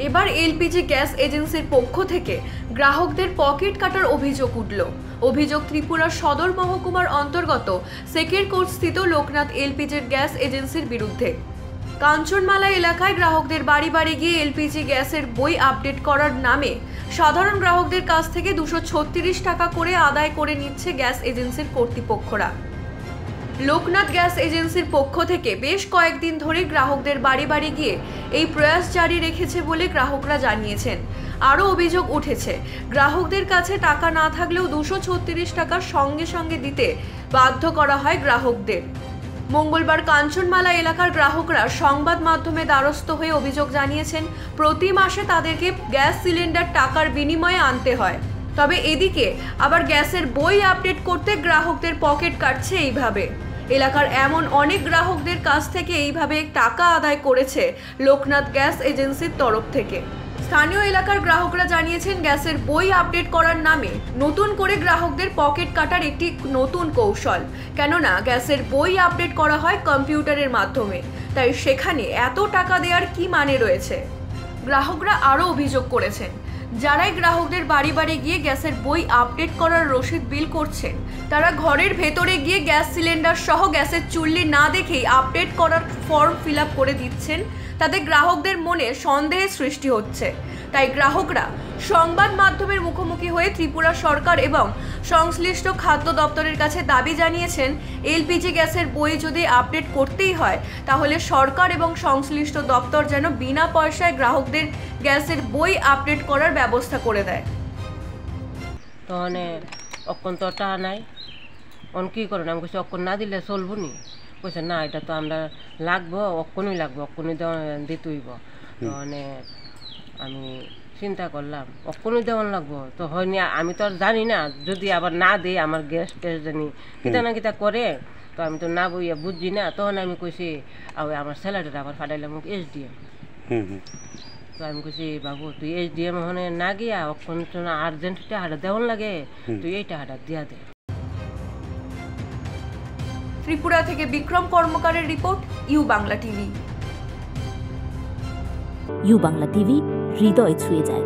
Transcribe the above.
এবার LPG gas এজেন্সির পক্ষ থেকে গ্রাহকদের পকেট কাটার অভিযোগ উঠল। অভিযোগ ত্রিপুরা সদর মহকুমার অন্তর্গত সেকেরকোট স্থিত লোকনাথ এলপিজির গ্যাস এজেন্সির বিরুদ্ধে। কাঞ্চনমালা এলাকায় গ্রাহকদের বাড়ি বাড়ি গিয়ে এলপিজি গ্যাসের বই আপডেট করার নামে সাধারণ গ্রাহকদের কাছ থেকে 236 টাকা করে আদায় করে নিচ্ছে গ্যাস এজেন্সির কর্তৃপক্ষরা। লোকনাথ গ্যাস এজেন্সির পক্ষ থেকে বেশ কয়েকদিন ধরে গ্রাহকদের বাড়ি বাড়ি গিয়ে এই প্রয়াস জারি রেখেছে বলে গ্রাহকরা জানিয়েছেন। আরও অভিযোগ উঠেছে, গ্রাহকদের কাছে টাকা না থাকলেও 236 টাকা সঙ্গে সঙ্গে দিতে বাধ্য করা হয় গ্রাহকদের। মঙ্গলবার কাঞ্চনমালা এলাকার গ্রাহকরা সংবাদ মাধ্যমে দ্বারস্থ হয়ে অভিযোগ জানিয়েছেন, প্রতি মাসে তাদেরকে গ্যাস সিলিন্ডার টাকার বিনিময়ে আনতে হয়। তবে এদিকে আবার গ্যাসের বই আপডেট করতে গ্রাহকদের পকেট কাটছে এইভাবে। এলাকার এমন অনেক গ্রাহকদের কাছ থেকে এইভাবে টাকা আদায় করেছে লোকনাথ গ্যাস এজেন্সির তরফ থেকে। স্থানীয় এলাকার গ্রাহকরা জানিয়েছেন, গ্যাসের বই আপডেট করার নামে নতুন করে গ্রাহকদের পকেট কাটার একটি নতুন কৌশল। কেননা গ্যাসের বই আপডেট করা হয় কম্পিউটারের মাধ্যমে, তাই সেখানে এত টাকা দেওয়ার কি মানে রয়েছে। গ্রাহকরা আরও অভিযোগ করেছেন, যারাই গ্রাহকদের বাড়ি বাড়ি গিয়ে গ্যাসের বই আপডেট করার রসিদ বিল করছেন, তারা ঘরের ভেতরে গিয়ে গ্যাস সিলিন্ডার সহ গ্যাসের চুল্লি না দেখেই আপডেট করার ফর্ম ফিল আপ করে দিচ্ছেন। তাতে গ্রাহকদের মনে সন্দেহের সৃষ্টি হচ্ছে। তাই গ্রাহকরা সংবাদ মাধ্যমের মুখোমুখি হয়ে ত্রিপুরা সরকার এবং সংশ্লিষ্ট খাদ্য দপ্তরের কাছে দাবি জানিয়েছেন, এলপিজি গ্যাসের বই যদি আপডেট করতেই হয় তাহলে সরকার এবং সংশ্লিষ্ট দপ্তর যেন বিনা পয়সায় গ্রাহকদের গ্যাসের বই আপডেট করার ব্যবস্থা করে দেয়। তো অক্ষণ তো টাকা নাই, অন কী করেন? আমি কিছু অক্ষণ না দিলে চলবো নি। কইছে না, এটা তো আমরা লাগবো, অক্ষণই লাগবো, অক্ষণই দিতে হইব। তো আমি চিন্তা করলাম অক্ষণই দেওয়ান লাগবো, তো হয়নি। আমি তো আর জানি না, যদি আবার না দিই আমার গ্যাস ট্যাস জানি কিতা না কিতা করে, তো আমি তো না বইয়া বুঝছি না। তখন আমি কইছি আমার স্যালারিটা আবার ফাটাইলাম SDM। তো আমি কইছি, বাবু তুই SDM ওখানে না গিয়া অক্ষণ আর্জেন্ট টাকাটা দেওয়ান লাগে, তুই এই টাকাটা দিয়া দে। ত্রিপুরা থেকে বিক্রম কর্মকারের report, U Bangla TV. U Bangla TV, হৃদয় ছুঁয়ে যায়।